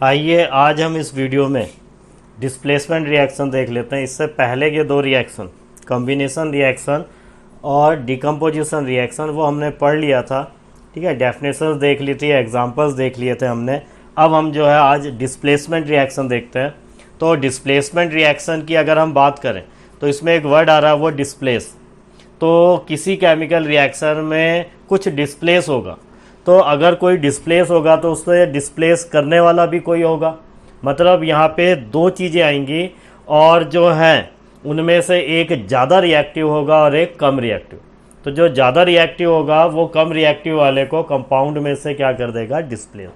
आइए आज हम इस वीडियो में डिस्प्लेसमेंट रिएक्शन देख लेते हैं। इससे पहले के दो रिएक्शन, कॉम्बिनेशन रिएक्शन और डिकम्पोजिशन रिएक्शन, वो हमने पढ़ लिया था। ठीक है, डेफिनेशंस देख ली थी, एग्जांपल्स देख लिए थे हमने। अब हम जो है आज डिस्प्लेसमेंट रिएक्शन देखते हैं। तो डिस्प्लेसमेंट रिएक्शन की अगर हम बात करें तो इसमें एक वर्ड आ रहा है वो डिस्प्लेस। तो किसी केमिकल रिएक्शन में कुछ डिस्प्लेस होगा, तो अगर कोई डिस्प्लेस होगा तो उससे डिस्प्लेस करने वाला भी कोई होगा। मतलब यहाँ पे दो चीज़ें आएंगी और जो है उनमें से एक ज़्यादा रिएक्टिव होगा और एक कम रिएक्टिव। तो जो ज़्यादा रिएक्टिव होगा वो कम रिएक्टिव वाले को कंपाउंड में से क्या कर देगा, डिस्प्लेस।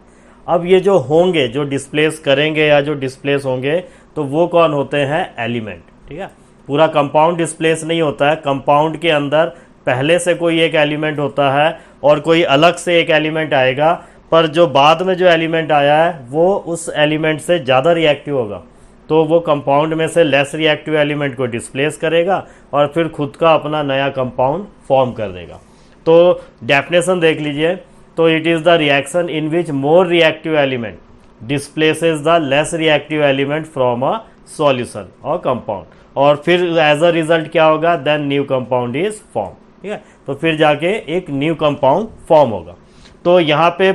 अब ये जो होंगे, जो डिस्प्लेस करेंगे या जो डिस्प्लेस होंगे, तो वो कौन होते हैं, एलिमेंट। ठीक है, पूरा कंपाउंड डिस्प्लेस नहीं होता है। कंपाउंड के अंदर पहले से कोई एक एलिमेंट होता है और कोई अलग से एक एलिमेंट आएगा, पर जो बाद में जो एलिमेंट आया है वो उस एलिमेंट से ज़्यादा रिएक्टिव होगा, तो वो कंपाउंड में से लेस रिएक्टिव एलिमेंट को डिस्प्लेस करेगा और फिर खुद का अपना नया कंपाउंड फॉर्म कर देगा। तो डेफिनेशन देख लीजिए। तो it is the reaction in which more reactive element displaces the less reactive element from a solution और कंपाउंड, और फिर एज अ रिजल्ट क्या होगा, then new compound is form. ठीक है, तो फिर जाके एक न्यू कंपाउंड फॉर्म होगा। तो यहाँ पे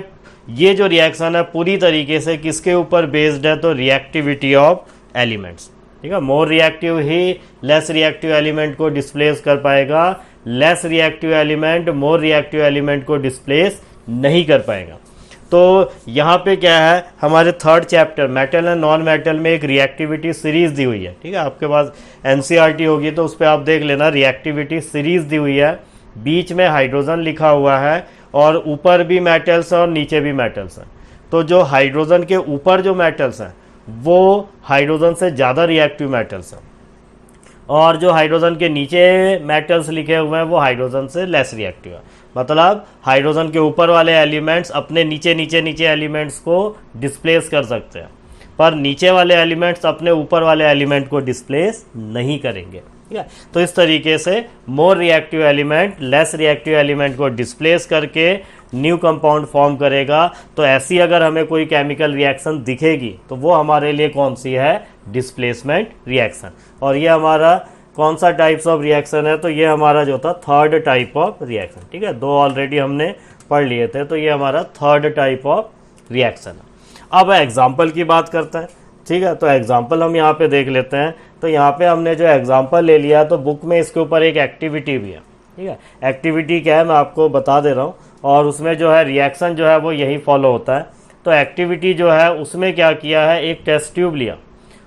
ये जो रिएक्शन है पूरी तरीके से किसके ऊपर बेस्ड है, तो रिएक्टिविटी ऑफ एलिमेंट्स। ठीक है, मोर रिएक्टिव ही लेस रिएक्टिव एलिमेंट को डिस्प्लेस कर पाएगा, लेस रिएक्टिव एलिमेंट मोर रिएक्टिव एलिमेंट को डिस्प्लेस नहीं कर पाएगा। तो यहाँ पे क्या है, हमारे third chapter metal and non metal में एक रिएक्टिविटी सीरीज दी हुई है। ठीक है, आपके पास एनसीईआरटी होगी तो उस पर आप देख लेना, रिएक्टिविटी सीरीज दी हुई है। बीच में हाइड्रोजन लिखा हुआ है और ऊपर भी मेटल्स हैं और नीचे भी मेटल्स हैं। तो जो हाइड्रोजन के ऊपर जो मेटल्स हैं वो हाइड्रोजन से ज़्यादा रिएक्टिव मेटल्स हैं, और जो हाइड्रोजन के नीचे मेटल्स लिखे हुए हैं वो हाइड्रोजन से लेस रिएक्टिव है। मतलब हाइड्रोजन के ऊपर वाले एलिमेंट्स अपने नीचे एलिमेंट्स को डिस्प्लेस कर सकते हैं, पर नीचे वाले एलिमेंट्स अपने ऊपर वाले एलिमेंट को डिस्प्लेस नहीं करेंगे। ठीक है, तो इस तरीके से मोर reactive element less reactive element को डिस्प्लेस करके न्यू कंपाउंड फॉर्म करेगा। तो ऐसी अगर हमें कोई केमिकल रिएक्शन दिखेगी तो वो हमारे लिए कौन सी है, डिस्प्लेसमेंट रिएक्शन। और ये हमारा कौन सा टाइप्स ऑफ रिएक्शन है, तो ये हमारा जो था थर्ड टाइप ऑफ रिएक्शन। ठीक है, दो ऑलरेडी हमने पढ़ लिए थे, तो ये हमारा थर्ड टाइप ऑफ रिएक्शन है। अब एग्जाम्पल की बात करते हैं। ठीक है, तो एग्जाम्पल हम यहाँ पे देख लेते हैं। तो यहाँ पे हमने जो एग्जाम्पल ले लिया, तो बुक में इसके ऊपर एक एक्टिविटी भी है। ठीक है, एक्टिविटी क्या है मैं आपको बता दे रहा हूँ, और उसमें जो है रिएक्शन जो है वो यही फॉलो होता है। तो एक्टिविटी जो है उसमें क्या किया है, एक टेस्ट ट्यूब लिया,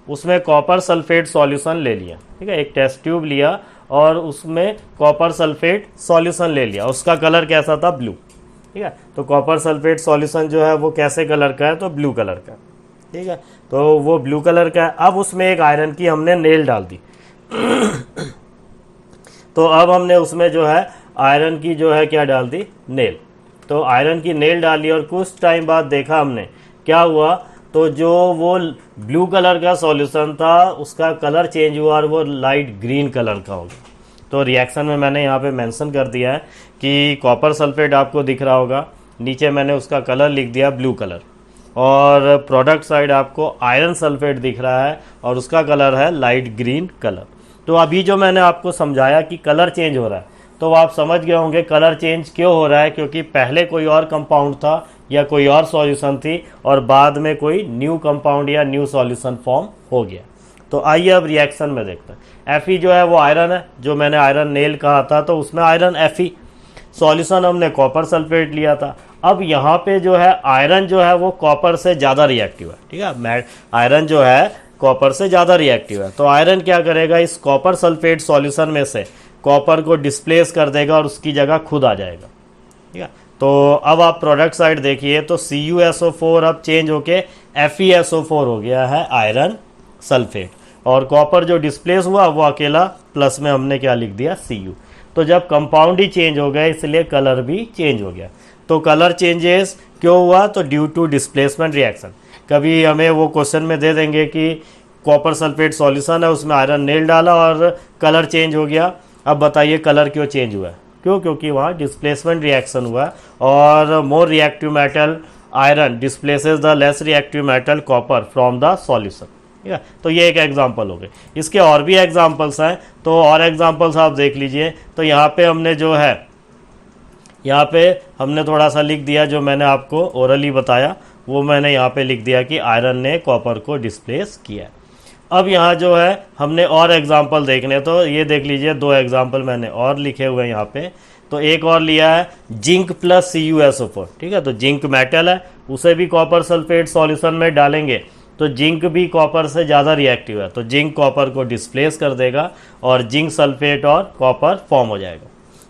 उसमें कॉपर सल्फेट सॉल्यूशन ले लिया। ठीक है, एक टेस्ट ट्यूब लिया और उसमें कॉपर सल्फेट सॉल्यूशन ले लिया। उसका कलर कैसा था, ब्लू। ठीक है, तो कॉपर सल्फेट सॉल्यूशन जो है वो कैसे कलर का है, तो ब्लू कलर का। ठीक है, तो वो ब्लू कलर का है। अब उसमें एक आयरन की हमने नेल डाल दी तो अब हमने उसमें जो है आयरन की जो है क्या डाल दी, नेल। तो आयरन की नेल डाली और कुछ टाइम बाद देखा हमने क्या हुआ, तो जो वो ब्लू कलर का सॉल्यूशन था उसका कलर चेंज हुआ और वो लाइट ग्रीन कलर का हो गया। तो रिएक्शन में मैंने यहाँ पे मेंशन कर दिया है कि कॉपर सल्फेट आपको दिख रहा होगा, नीचे मैंने उसका कलर लिख दिया ब्लू कलर, और प्रोडक्ट साइड आपको आयरन सल्फेट दिख रहा है और उसका कलर है लाइट ग्रीन कलर। तो अभी जो मैंने आपको समझाया कि कलर चेंज हो रहा है, तो आप समझ गए होंगे कलर चेंज क्यों हो रहा है, क्योंकि पहले कोई और कंपाउंड था या कोई और सॉल्यूशन थी और बाद में कोई न्यू कंपाउंड या न्यू सॉल्यूशन फॉर्म हो गया। तो आइए अब रिएक्शन में देखते हैं। Fe जो है वो आयरन है, जो मैंने आयरन नेल कहा था, तो उसमें आयरन Fe, सॉल्यूशन हमने कॉपर सल्फेट लिया था। अब यहाँ पे जो है आयरन जो है वो कॉपर से ज़्यादा रिएक्टिव है। ठीक है, आयरन जो है कॉपर से ज़्यादा रिएक्टिव है। तो आयरन क्या करेगा, इस कॉपर सल्फेट सॉल्यूशन में से कॉपर को डिस्प्लेस कर देगा और उसकी जगह खुद आ जाएगा। ठीक है, तो अब आप प्रोडक्ट साइड देखिए, तो CuSO4 अब चेंज होके FeSO4 हो गया है आयरन सल्फेट, और कॉपर जो डिस्प्लेस हुआ वो अकेला प्लस में हमने क्या लिख दिया, Cu। तो जब कंपाउंड ही चेंज हो गया इसलिए कलर भी चेंज हो गया। तो कलर चेंजेस क्यों हुआ, तो ड्यू टू डिस्प्लेसमेंट रिएक्शन। कभी हमें वो क्वेश्चन में दे देंगे कि कॉपर सल्फेट सॉल्यूशन है, उसमें आयरन नेल डाला और कलर चेंज हो गया। अब बताइए कलर क्यों चेंज हुआ है, क्यों, क्योंकि वहाँ डिस्प्लेसमेंट रिएक्शन हुआ और more reactive metal iron displaces the less reactive metal copper from the solution. ठीक है, तो ये एक एग्जांपल हो गई। इसके और भी एग्जांपल्स हैं, तो और एग्जांपल्स आप देख लीजिए। तो यहाँ पे हमने जो है, यहाँ पे हमने थोड़ा सा लिख दिया, जो मैंने आपको ओरली बताया वो मैंने यहाँ पे लिख दिया कि आयरन ने कॉपर को डिस्प्लेस किया है। अब यहाँ जो है हमने और एग्जांपल देखने, तो ये देख लीजिए 2 एग्जांपल मैंने और लिखे हुए हैं यहाँ पे। तो एक और लिया है जिंक प्लस CuSO4। ठीक है, तो जिंक मेटल है, उसे भी कॉपर सल्फेट सॉल्यूशन में डालेंगे तो जिंक भी कॉपर से ज़्यादा रिएक्टिव है, तो जिंक कॉपर को डिस्प्लेस कर देगा और जिंक सल्फेट और कॉपर फॉर्म हो जाएगा।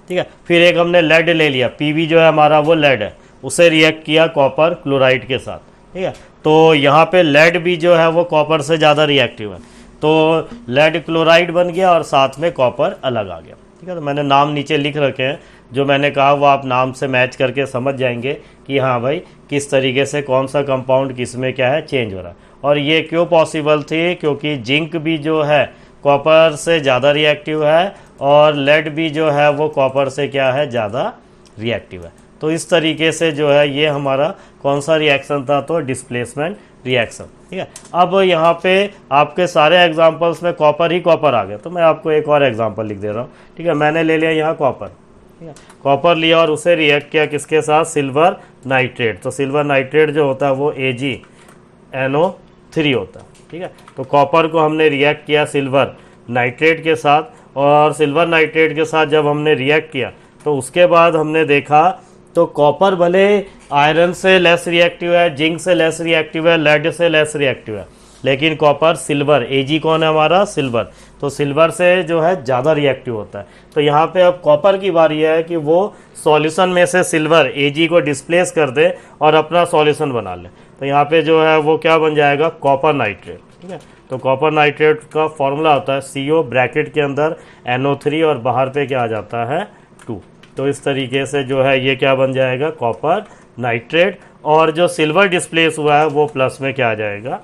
ठीक है, फिर एक हमने लेड ले लिया, PB जो है हमारा वो लेड है, उसे रिएक्ट किया कॉपर क्लोराइड के साथ। ठीक है, तो यहाँ पे लेड भी जो है वो कॉपर से ज़्यादा रिएक्टिव है, तो लेड क्लोराइड बन गया और साथ में कॉपर अलग आ गया। ठीक है, तो मैंने नाम नीचे लिख रखे हैं, जो मैंने कहा वो आप नाम से मैच करके समझ जाएंगे कि हाँ भाई किस तरीके से कौन सा कंपाउंड किस में क्या है चेंज हो रहा है। और ये क्यों पॉसिबल थी, क्योंकि जिंक भी जो है कॉपर से ज़्यादा रिएक्टिव है और लेड भी जो है वो कॉपर से क्या है ज़्यादा रिएक्टिव है। तो इस तरीके से जो है ये हमारा कौन सा रिएक्शन था, तो डिस्प्लेसमेंट रिएक्शन। ठीक है, अब यहाँ पे आपके सारे एग्जांपल्स में कॉपर ही कॉपर आ गया, तो मैं आपको एक और एग्जांपल लिख दे रहा हूँ। ठीक है, मैंने ले लिया यहाँ कॉपर। ठीक है, कॉपर लिया और उसे रिएक्ट किया किसके साथ, सिल्वर नाइट्रेट। तो सिल्वर नाइट्रेट जो होता है वो AgNO3 होता है। ठीक है, तो कॉपर को हमने रिएक्ट किया सिल्वर नाइट्रेट के साथ, और सिल्वर नाइट्रेट के साथ जब हमने रिएक्ट किया तो उसके बाद हमने देखा तो कॉपर भले आयरन से लेस रिएक्टिव है, जिंक से लेस रिएक्टिव है, लेड से लेस रिएक्टिव है, लेकिन कॉपर सिल्वर, Ag कौन है हमारा, सिल्वर, तो सिल्वर से जो है ज़्यादा रिएक्टिव होता है। तो यहाँ पे अब कॉपर की बारी है कि वो सॉल्यूशन में से सिल्वर Ag को डिस्प्लेस कर दे और अपना सॉल्यूशन बना ले। तो यहाँ पे जो है वो क्या बन जाएगा, कॉपर नाइट्रेट। ठीक है, तो कॉपर नाइट्रेट का फॉर्मूला होता है CO ब्रैकेट के अंदर NO3 और बाहर पे क्या आ जाता है 2। तो इस तरीके से जो है ये क्या बन जाएगा, कॉपर नाइट्रेट, और जो सिल्वर डिस्प्लेस हुआ है वो प्लस में क्या आ जाएगा,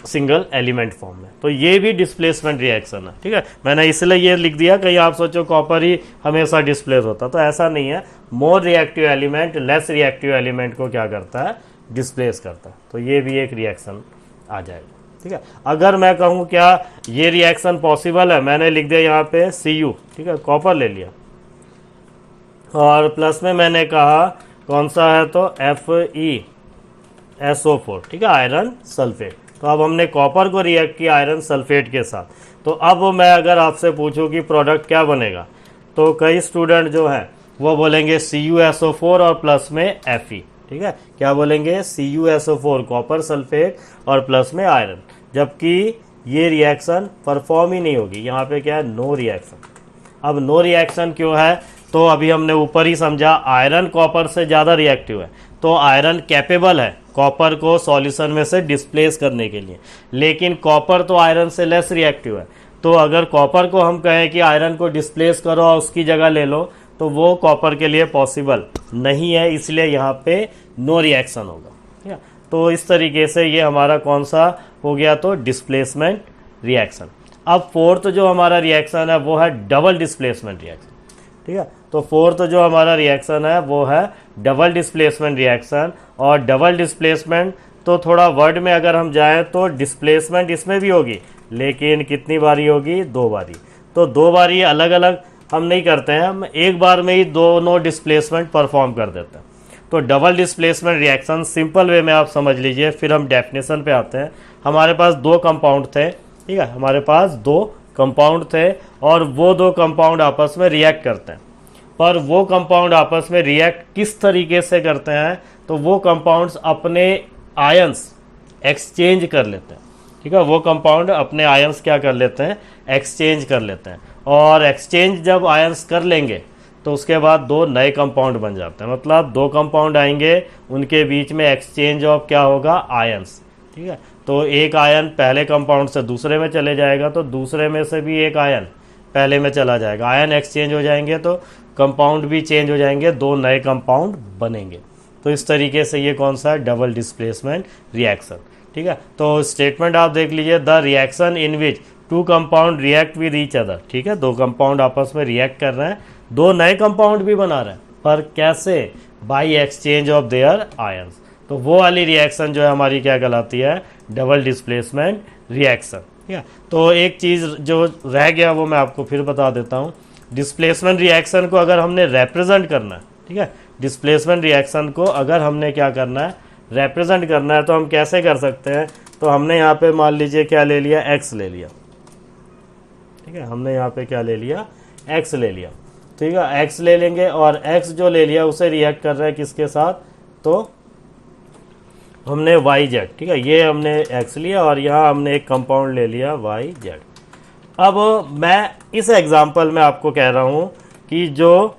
सिंगल एलिमेंट फॉर्म में। तो ये भी डिस्प्लेसमेंट रिएक्शन है। ठीक है, मैंने इसलिए ये लिख दिया, कहीं आप सोचो कॉपर ही हमेशा डिस्प्लेस होता, तो ऐसा नहीं है। मोर reactive element less reactive element को क्या करता है, डिस्प्लेस करता है। तो ये भी एक रिएक्शन आ जाएगा। ठीक है, अगर मैं कहूँ क्या ये रिएक्शन पॉसिबल है, मैंने लिख दिया यहाँ पे Cu। ठीक है, कॉपर ले लिया और प्लस में मैंने कहा कौन सा है, तो FeSO4। ठीक है, आयरन सल्फेट। तो अब हमने कॉपर को रिएक्ट किया आयरन सल्फेट के साथ। तो अब मैं अगर आपसे पूछूं कि प्रोडक्ट क्या बनेगा, तो कई स्टूडेंट जो हैं वो बोलेंगे CuSO4 और प्लस में Fe। ठीक है, क्या बोलेंगे, CuSO4 कॉपर सल्फेट और प्लस में आयरन, जबकि ये रिएक्शन परफॉर्म ही नहीं होगी। यहाँ पे क्या है, नो रिएक्शन। अब नो रिएक्शन क्यों है, तो अभी हमने ऊपर ही समझा आयरन कॉपर से ज़्यादा रिएक्टिव है, तो आयरन कैपेबल है कॉपर को सॉल्यूशन में से डिस्प्लेस करने के लिए, लेकिन कॉपर तो आयरन से लेस रिएक्टिव है। तो अगर कॉपर को हम कहें कि आयरन को डिस्प्लेस करो और उसकी जगह ले लो, तो वो कॉपर के लिए पॉसिबल नहीं है, इसलिए यहाँ पे नो रिएक्शन होगा। ठीक है, तो इस तरीके से ये हमारा कौन सा हो गया, तो डिस्प्लेसमेंट रिएक्शन। अब फोर्थ जो हमारा रिएक्शन है वो है डबल डिस्प्लेसमेंट रिएक्शन। ठीक है, तो फोर्थ जो हमारा रिएक्शन है वो है डबल डिस्प्लेसमेंट रिएक्शन। और डबल डिस्प्लेसमेंट तो थोड़ा वर्ड में अगर हम जाएं तो डिस्प्लेसमेंट इसमें भी होगी, लेकिन कितनी बारी होगी, 2 बारी। तो 2 बारी अलग अलग हम नहीं करते हैं, हम एक बार में ही दोनों डिस्प्लेसमेंट परफॉर्म कर देते हैं। तो double displacement reaction simple way में आप समझ लीजिए, फिर हम डेफिनेशन पे आते हैं। हमारे पास 2 कंपाउंड थे। ठीक है, हमारे पास 2 कंपाउंड थे और वो 2 कंपाउंड आपस में रिएक्ट करते हैं, पर वो कंपाउंड आपस में रिएक्ट किस तरीके से करते हैं, तो वो कंपाउंड्स अपने आयंस एक्सचेंज कर लेते हैं। ठीक है, वो कंपाउंड अपने आयंस क्या कर लेते हैं, एक्सचेंज कर लेते हैं, और एक्सचेंज जब आयंस कर लेंगे तो उसके बाद 2 नए कंपाउंड बन जाते हैं। मतलब 2 कंपाउंड आएंगे, उनके बीच में एक्सचेंज ऑफ क्या होगा, आयंस। ठीक है, तो एक आयन पहले कंपाउंड से दूसरे में चले जाएगा, तो दूसरे में से भी एक आयन पहले में चला जाएगा। आयन एक्सचेंज हो जाएंगे तो कंपाउंड भी चेंज हो जाएंगे, 2 नए कंपाउंड बनेंगे। तो इस तरीके से ये कौन सा है, डबल डिस्प्लेसमेंट रिएक्शन। ठीक है, तो स्टेटमेंट आप देख लीजिए, the reaction in which 2 compound react with each other. ठीक है, 2 कंपाउंड आपस में रिएक्ट कर रहे हैं, 2 नए कंपाउंड भी बना रहे हैं। पर कैसे? By exchange of their ions. तो वो वाली रिएक्शन जो है हमारी क्या कहलाती है? Double displacement reaction. ठीक है, तो एक चीज़ जो रह गया वो मैं आपको फिर बता देता हूँ। डिस्प्लेसमेंट रिएक्शन को अगर हमने रिप्रेजेंट करना है, ठीक है, डिस्प्लेसमेंट रिएक्शन को अगर हमने क्या करना है? रिप्रेजेंट करना है, तो हम कैसे कर सकते हैं? तो हमने यहाँ पे मान लीजिए क्या ले लिया? एक्स ले लिया। ठीक है, हमने यहाँ पे क्या ले लिया? एक्स ले लिया। ठीक है, एक्स ले लेंगे और एक्स जो ले लिया उसे रिएक्ट कर रहा है किसके साथ? तो हमने वाई जेड। ठीक है, ये हमने एक्स लिया और यहाँ हमने एक कंपाउंड ले लिया वाई जेड। अब मैं इस एग्जांपल में आपको कह रहा हूँ कि जो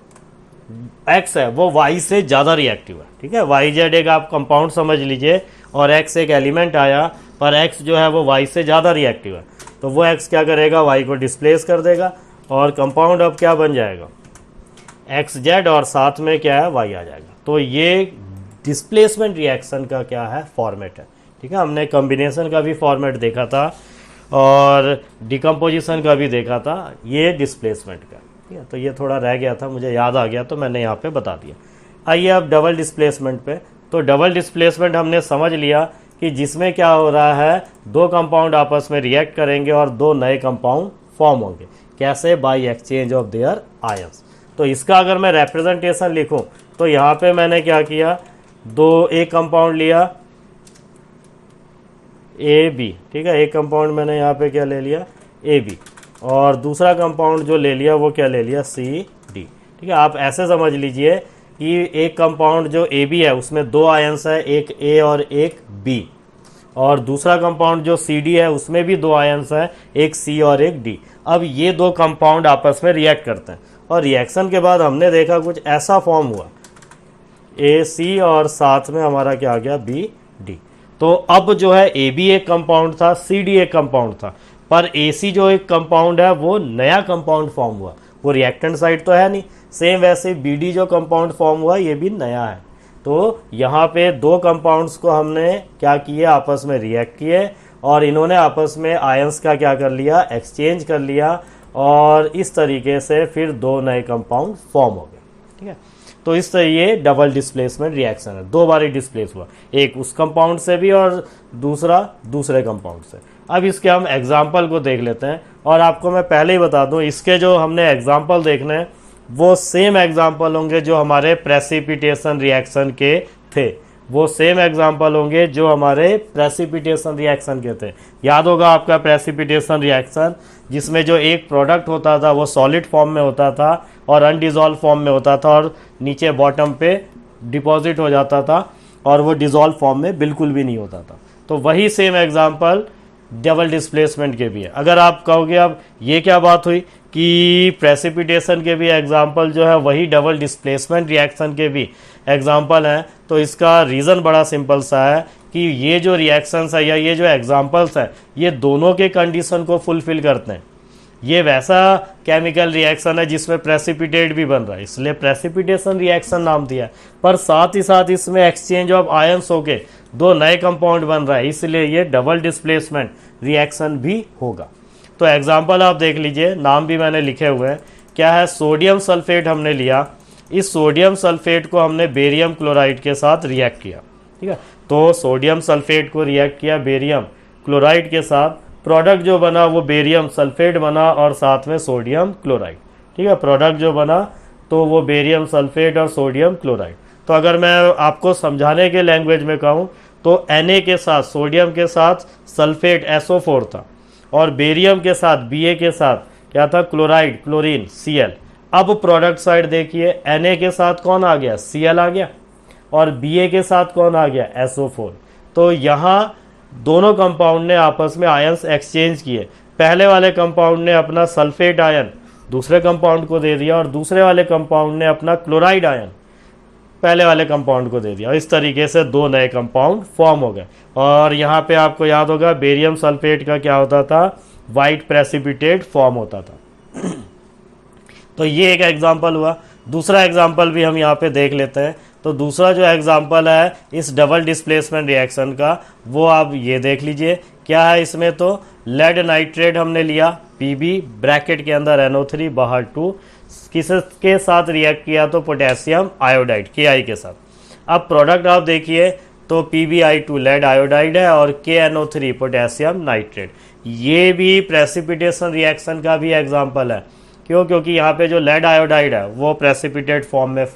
एक्स है वो वाई से ज़्यादा रिएक्टिव है। ठीक है, वाई जेड एक आप कंपाउंड समझ लीजिए और एक्स एक एलिमेंट आया, पर एक्स जो है वो वाई से ज़्यादा रिएक्टिव है। तो वो एक्स क्या करेगा? वाई को डिस्प्लेस कर देगा और कंपाउंड अब क्या बन जाएगा? एक्स जेड और साथ में क्या है? वाई आ जाएगा। तो ये डिस्प्लेसमेंट रिएक्शन का क्या है? फॉर्मेट है। ठीक है, हमने कॉम्बिनेशन का भी फॉर्मेट देखा था और डिकम्पोजिशन का भी देखा था, ये डिस्प्लेसमेंट का। ठीक है, तो ये थोड़ा रह गया था, मुझे याद आ गया तो मैंने यहाँ पे बता दिया। आइए अब डबल डिस्प्लेसमेंट पे। तो डबल डिस्प्लेसमेंट हमने समझ लिया कि जिसमें क्या हो रहा है? दो कंपाउंड आपस में रिएक्ट करेंगे और दो नए कंपाउंड फॉर्म होंगे। कैसे? By exchange of their ions. तो इसका अगर मैं रिप्रेजेंटेशन लिखूं तो यहाँ पे मैंने क्या किया? एक कंपाउंड लिया ए बी। ठीक है, एक कंपाउंड मैंने यहाँ पे क्या ले लिया? A B. और दूसरा कंपाउंड जो ले लिया वो क्या ले लिया? C D. ठीक है, आप ऐसे समझ लीजिए कि एक कंपाउंड जो ए बी है उसमें दो आयंस है, एक ए और एक बी, और दूसरा कंपाउंड जो सी डी है उसमें भी दो आयंस है, एक सी और एक डी। अब ये दो कंपाउंड आपस में रिएक्ट करते हैं और रिएक्शन के बाद हमने देखा कुछ ऐसा फॉर्म हुआ, ए सी और साथ में हमारा क्या आ गया? B D. तो अब जो है ए बी एक कंपाउंड था, सी डी एक कंपाउंड था, पर ए सी जो एक कंपाउंड है वो नया कंपाउंड फॉर्म हुआ, वो रिएक्टेंट साइड तो है नहीं। सेम वैसे बी डी जो कंपाउंड फॉर्म हुआ ये भी नया है। तो यहाँ पे दो कंपाउंड्स को हमने क्या किए? आपस में रिएक्ट किए और इन्होंने आपस में आयंस का क्या कर लिया? एक्सचेंज कर लिया और इस तरीके से फिर दो नए कंपाउंड फॉर्म हो गए। ठीक है, तो इस तरह ये डबल डिस्प्लेसमेंट रिएक्शन है, दो बार डिस्प्लेस हुआ, एक उस कंपाउंड से भी और दूसरा दूसरे कंपाउंड से। अब इसके हम एग्जाम्पल को देख लेते हैं और आपको मैं पहले ही बता दूं इसके जो हमने एग्जाम्पल देखने हैं वो सेम एग्जाम्पल होंगे जो हमारे प्रेसिपिटेशन रिएक्शन के थे, वो सेम एग्जाम्पल होंगे जो हमारे प्रेसिपिटेशन रिएक्शन के थे। याद होगा आपका प्रेसिपिटेशन रिएक्शन जिसमें जो एक प्रोडक्ट होता था वो सॉलिड फॉर्म में होता था और अनडिजॉल्व फॉर्म में होता था और नीचे बॉटम पे डिपॉजिट हो जाता था और वो डिजॉल्व फॉर्म में बिल्कुल भी नहीं होता था। तो वही सेम एग्जाम्पल डबल डिस्प्लेसमेंट के भी है। अगर आप कहोगे अब ये क्या बात हुई कि प्रेसिपिटेशन के भी एग्जाम्पल जो है वही डबल डिस्प्लेसमेंट रिएक्शन के भी एग्जाम्पल हैं, तो इसका रीज़न बड़ा सिंपल सा है कि ये जो रिएक्शंस है या ये जो एग्जाम्पल्स हैं ये दोनों के कंडीशन को फुलफिल करते हैं। ये वैसा केमिकल रिएक्शन है जिसमें प्रेसिपिटेट भी बन रहा है, इसलिए प्रेसिपिटेशन रिएक्शन नाम दिया है, पर साथ ही साथ इसमें एक्सचेंज ऑफ आयंस होके दो नए कंपाउंड बन रहा है, इसलिए ये डबल डिस्प्लेसमेंट रिएक्शन भी होगा। तो एग्जाम्पल आप देख लीजिए, नाम भी मैंने लिखे हुए हैं। क्या है? सोडियम सल्फेट हमने लिया, इस सोडियम सल्फेट को हमने बेरियम क्लोराइड के साथ रिएक्ट किया। ठीक है, तो सोडियम सल्फेट को रिएक्ट किया बेरियम क्लोराइड के साथ, प्रोडक्ट जो बना वो बेरियम सल्फेट बना और साथ में सोडियम क्लोराइड। ठीक है, प्रोडक्ट जो बना तो वो बेरियम सल्फेट और सोडियम क्लोराइड। तो अगर मैं आपको समझाने के लैंग्वेज में कहूँ तो Na के साथ सोडियम के साथ सल्फेट SO4 था और बेरियम के साथ Ba के साथ क्या था? Chloride chlorine Cl। अब प्रोडक्ट साइड देखिए, Na के साथ कौन आ गया? Cl आ गया और Ba के साथ कौन आ गया? SO4। तो यहाँ दोनों कंपाउंड ने आपस में आयंस एक्सचेंज किए। पहले वाले कंपाउंड ने अपना सल्फेट आयन दूसरे कंपाउंड को दे दिया और दूसरे वाले कंपाउंड ने अपना क्लोराइड आयन पहले वाले कंपाउंड को दे दिया। इस तरीके से दो नए कंपाउंड फॉर्म हो गए। और यहाँ पे आपको याद होगा बेरियम सल्फेट का क्या होता था? वाइट प्रेसिपिटेट फॉर्म होता था। तो ये एक एग्जाम्पल हुआ। दूसरा एग्जाम्पल भी हम यहाँ पे देख लेते हैं। तो दूसरा जो एग्जाम्पल है इस डबल डिस्प्लेसमेंट रिएक्शन का वो आप ये देख लीजिए। क्या है इसमें? तो लेड नाइट्रेट हमने लिया Pb, ब्रैकेट के अंदर NO3 बाहर 2, किसके साथ रिएक्ट किया, तो पोटेशियम आयोडाइड KI के साथ। अब प्रोडक्ट आप देखिए तो PbI2 लेड आयोडाइड है और KNO3 पोटेशियम नाइट्रेट। ये भी प्रेसिपिटेशन रिएक्शन का भी एग्जांपल है। क्यों? क्योंकि यहाँ पे जो लेड आयोडाइड है वो प्रेसिपिटेट फॉर्म में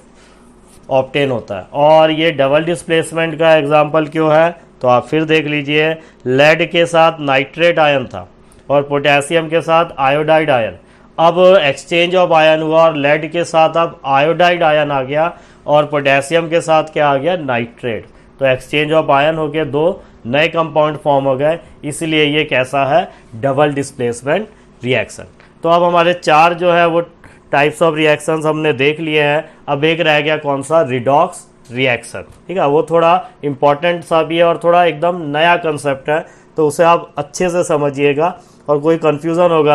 ऑब्टेन होता है। और ये डबल डिस्प्लेसमेंट का एग्जांपल क्यों है, तो आप फिर देख लीजिए, लेड के साथ नाइट्रेट आयन था और पोटेशियम के साथ आयोडाइड आयन। अब एक्सचेंज ऑफ आयन हुआ और लेड के साथ अब आयोडाइड आयन आ गया और पोटेशियम के साथ क्या आ गया, नाइट्रेट। तो एक्सचेंज ऑफ आयन हो गए, दो नए कंपाउंड फॉर्म हो गए, इसलिए ये कैसा है, डबल डिस्प्लेसमेंट रिएक्शन। तो अब हमारे चार जो है वो टाइप्स ऑफ रिएक्शंस हमने देख लिए हैं। अब एक रह गया कौन सा, रिडॉक्स रिएक्शन। ठीक है, वो थोड़ा इंपॉर्टेंट सा भी है और थोड़ा एकदम नया कंसेप्ट है, तो उसे आप अच्छे से समझिएगा और कोई कंफ्यूजन होगा